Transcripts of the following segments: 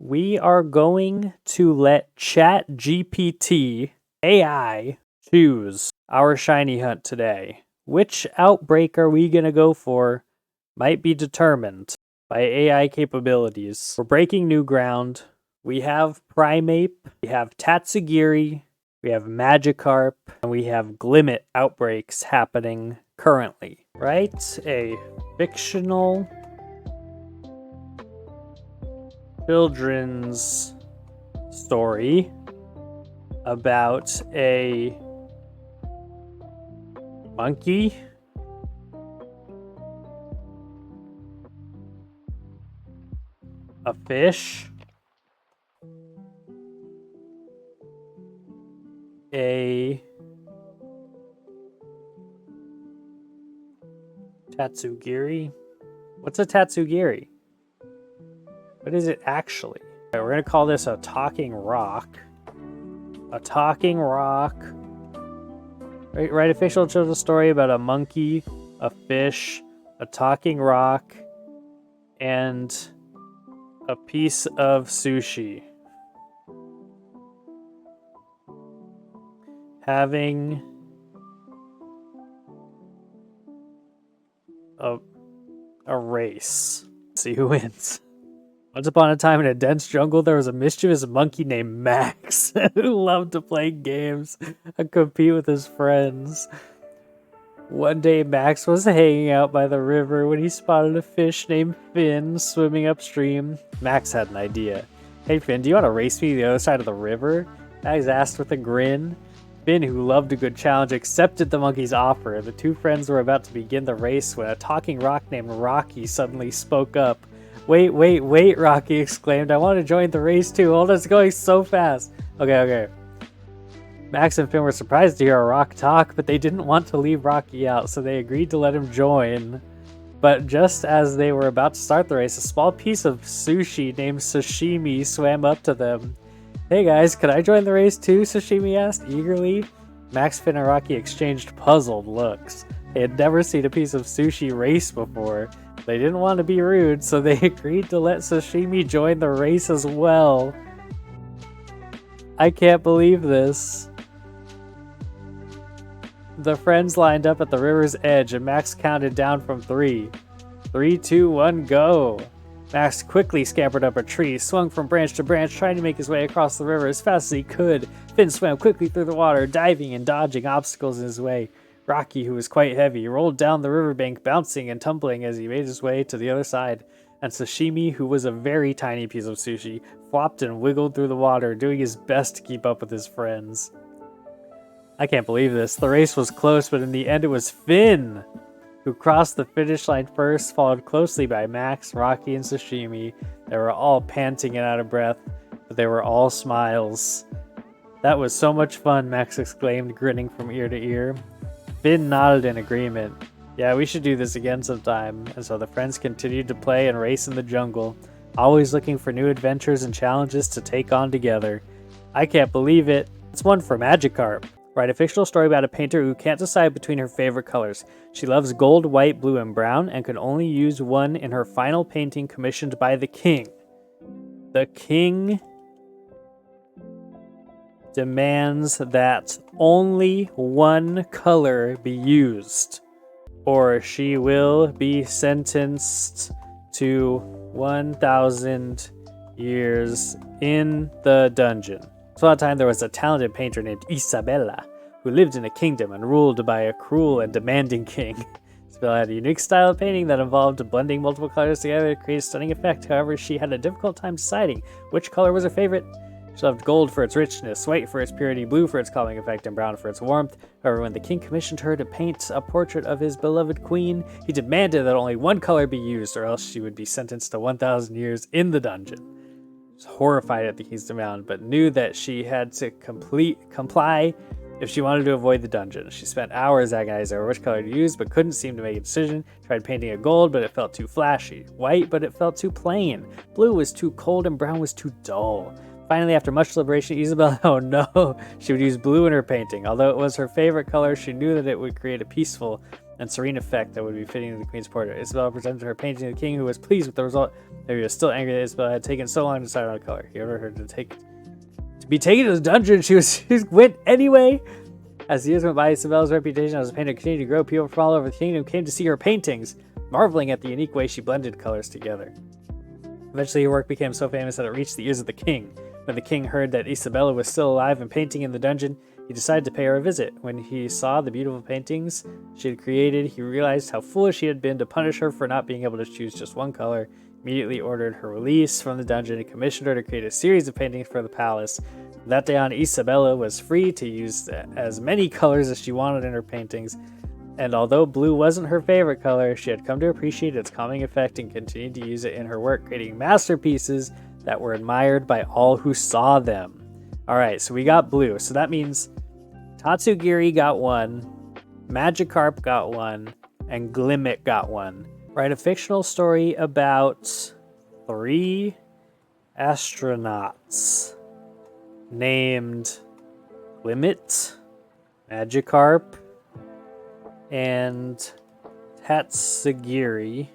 we are going to let ChatGPT AI choose our shiny hunt today. Which outbreak are we going to go for might be determined by AI capabilities. We're breaking new ground. We have Primeape, we have Tatsugiri, we have Magikarp, and we have Glimmet outbreaks happening currently. Right? A fictional children's story about a monkey, a fish, a Tatsugiri. What's a Tatsugiri? What is it actually? Okay, we're gonna call this a talking rock. A talking rock. Right, official children's story about a monkey, a fish, a talking rock, and a piece of sushi. Having a race. Let's see who wins. Once upon a time in a dense jungle, there was a mischievous monkey named Max who loved to play games and compete with his friends. One day, Max was hanging out by the river when he spotted a fish named Finn swimming upstream. Max had an idea. "Hey Finn, do you want to race me to the other side of the river?" Max asked with a grin. Finn, who loved a good challenge, accepted the monkey's offer. The two friends were about to begin the race when a talking rock named Rocky suddenly spoke up. Wait, Rocky exclaimed. "I want to join the race too. Hold on, it's going so fast." Okay. Max and Finn were surprised to hear a rock talk, but they didn't want to leave Rocky out, so they agreed to let him join. But just as they were about to start the race, a small piece of sushi named Sashimi swam up to them. "Hey guys, could I join the race too?" Sashimi asked eagerly. Max, Finn, and Rocky exchanged puzzled looks. They had never seen a piece of sushi race before. They didn't want to be rude, so they agreed to let Sashimi join the race as well. I can't believe this. The friends lined up at the river's edge, and Max counted down from 3. 3, 2, 1, go! Max quickly scampered up a tree, swung from branch to branch, trying to make his way across the river as fast as he could. Finn swam quickly through the water, diving and dodging obstacles in his way. Rocky, who was quite heavy, rolled down the riverbank, bouncing and tumbling as he made his way to the other side. And Sashimi, who was a very tiny piece of sushi, flopped and wiggled through the water, doing his best to keep up with his friends. I can't believe this. The race was close, but in the end it was Finn who crossed the finish line first, followed closely by Max, Rocky, and Sashimi. They were all panting and out of breath, but they were all smiles. "That was so much fun," Max exclaimed, grinning from ear to ear. Finn nodded in agreement. "Yeah, we should do this again sometime." And so the friends continued to play and race in the jungle, always looking for new adventures and challenges to take on together. I can't believe it. It's one for Magikarp. Write a fictional story about a painter who can't decide between her favorite colors. She loves gold, white, blue, and brown, and can only use one in her final painting commissioned by the king. The king demands that only one color be used, or she will be sentenced to 1,000 years in the dungeon. So at a time there was a talented painter named Isabella, who lived in a kingdom and ruled by a cruel and demanding king. Isabella had a unique style of painting that involved blending multiple colors together to create a stunning effect. However, she had a difficult time deciding which color was her favorite. She loved gold for its richness, white for its purity, blue for its calming effect, and brown for its warmth. However, when the king commissioned her to paint a portrait of his beloved queen, he demanded that only one color be used, or else she would be sentenced to 1,000 years in the dungeon. She was horrified at the king's demand, but knew that she had to comply if she wanted to avoid the dungeon. She spent hours agonizing over which color to use, but couldn't seem to make a decision. Tried painting it gold, but it felt too flashy. White, but it felt too plain. Blue was too cold, and brown was too dull. Finally, after much deliberation, Isabella, oh no, she would use blue in her painting. Although it was her favorite color, she knew that it would create a peaceful and serene effect that would be fitting to the queen's portrait. Isabella presented her painting to the king, who was pleased with the result. He was still angry that Isabella had taken so long to decide on a color. He ordered her to be taken to the dungeon. She went anyway. As the years went by, Isabella's reputation as a painter continued to grow. People from all over the kingdom came to see her paintings, marveling at the unique way she blended colors together. Eventually, her work became so famous that it reached the ears of the king. When the king heard that Isabella was still alive and painting in the dungeon, he decided to pay her a visit. When he saw the beautiful paintings she had created, he realized how foolish he had been to punish her for not being able to choose just one color. Immediately ordered her release from the dungeon and commissioned her to create a series of paintings for the palace. From that day on, Isabella was free to use as many colors as she wanted in her paintings, and although blue wasn't her favorite color, she had come to appreciate its calming effect and continued to use it in her work, creating masterpieces that were admired by all who saw them. Alright, so we got blue, so that means Tatsugiri got one, Magikarp got one, and Glimmet got one. Write a fictional story about 3 astronauts named Glimmet, Magikarp, and Tatsugiri,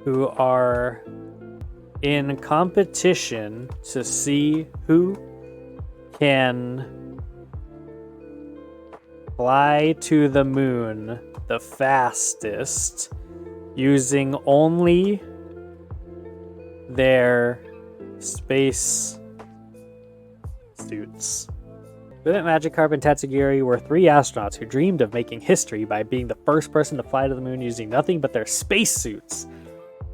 who are in competition to see who can fly to the moon the fastest using only their space suits. Glimmet, Magikarp, and Tatsugiri were 3 astronauts who dreamed of making history by being the first person to fly to the moon using nothing but their spacesuits.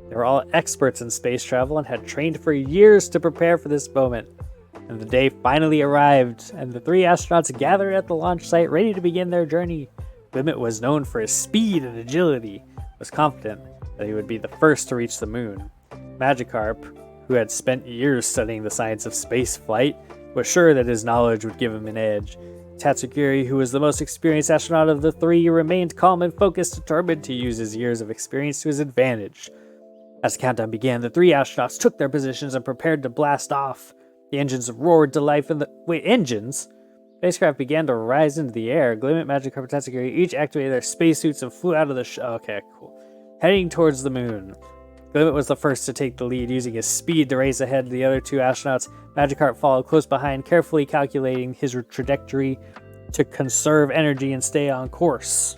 They were all experts in space travel and had trained for years to prepare for this moment. And the day finally arrived, and the 3 astronauts gathered at the launch site ready to begin their journey. Glimmet was known for his speed and agility, was confident that he would be the first to reach the moon. Magikarp, who had spent years studying the science of space flight, was sure that his knowledge would give him an edge. Tatsugiri, who was the most experienced astronaut of the 3, remained calm and focused, determined to use his years of experience to his advantage. As the countdown began, the 3 astronauts took their positions and prepared to blast off. The engines roared to life in the... Wait, engines? Spacecraft began to rise into the air. Glimmet, Magikarp, and Tatsugiri each activated their spacesuits and flew out of the okay, cool. Heading towards the moon. Glimmet was the first to take the lead, using his speed to race ahead of the other 2 astronauts. Magikarp followed close behind, carefully calculating his trajectory to conserve energy and stay on course.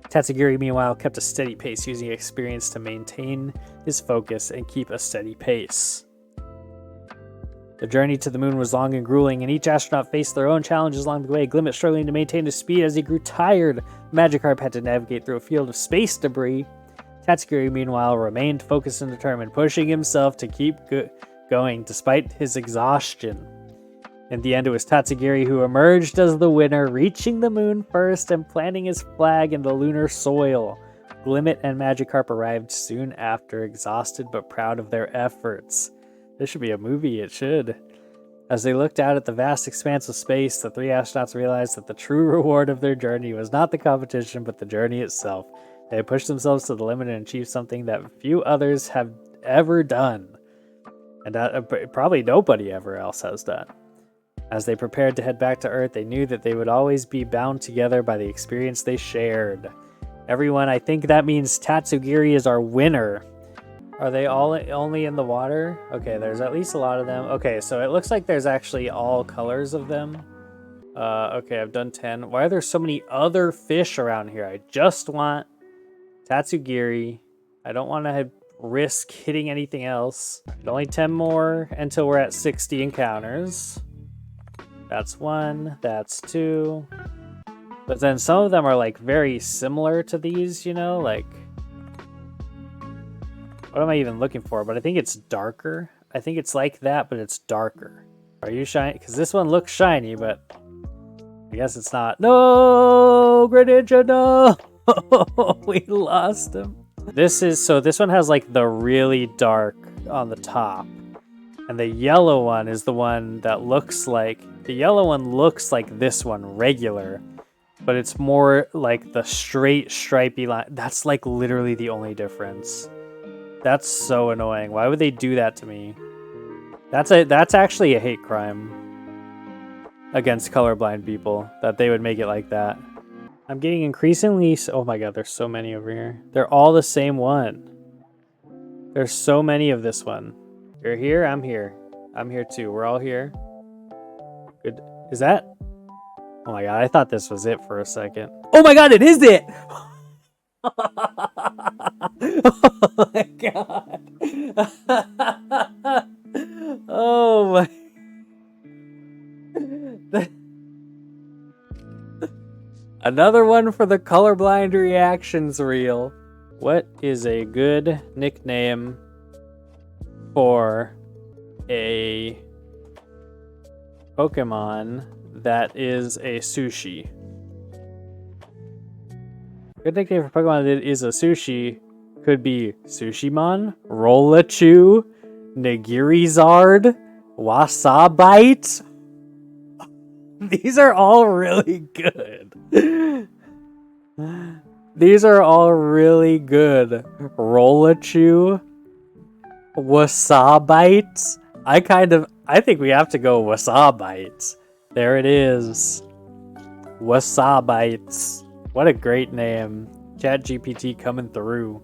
Tatsugiri, meanwhile, kept a steady pace, using experience to maintain his focus and keep a steady pace. The journey to the moon was long and grueling, and each astronaut faced their own challenges along the way. Glimmet struggling to maintain his speed as he grew tired. Magikarp had to navigate through a field of space debris. Tatsugiri, meanwhile, remained focused and determined, pushing himself to keep going despite his exhaustion. In the end, it was Tatsugiri who emerged as the winner, reaching the moon first and planting his flag in the lunar soil. Glimmet and Magikarp arrived soon after, exhausted but proud of their efforts. This should be a movie, it should. As they looked out at the vast expanse of space, the 3 astronauts realized that the true reward of their journey was not the competition, but the journey itself. They had pushed themselves to the limit and achieved something that few others have ever done. And that probably nobody ever else has done. As they prepared to head back to Earth, they knew that they would always be bound together by the experience they shared. Everyone, I think that means Tatsugiri is our winner. Are they all only in the water? Okay, there's at least a lot of them. Okay, so it looks like there's actually all colors of them. Okay, I've done 10. Why are there so many other fish around here? I just want Tatsugiri. I don't want to risk hitting anything else. Only 10 more until we're at 60 encounters. That's 1. That's 2. But then some of them are like very similar to these, you know, like... What am I even looking for? But I think it's darker. I think it's like that, but it's darker. Are you shiny? Because this one looks shiny, but I guess it's not. No! Greninja, no! We lost him. This one has like the really dark on the top. And the yellow one is the one that looks like... The yellow one looks like this one, regular. But it's more like the straight stripy line. That's like literally the only difference. That's so annoying. Why would they do that to me? That's actually a hate crime. against colorblind people that they would make it like that. I'm getting increasingly... Oh my god, there's so many over here. They're all the same one. There's so many of this one. You're here, I'm here. I'm here too. We're all here. Good. Is that... Oh my god, I thought this was it for a second. Oh my god, it is it! Oh my god. Oh my... Another one for the colorblind reactions reel. What is a good nickname for a Pokemon that is a sushi? Good nickname for Pokemon that is a sushi could be Sushimon, Rolachu, Nigirizard, Wasabite. These are all really good. These are all really good. Rolachu, Wasabite. I think we have to go Wasabite. There it is. Wasabites. What a great name. ChatGPT coming through.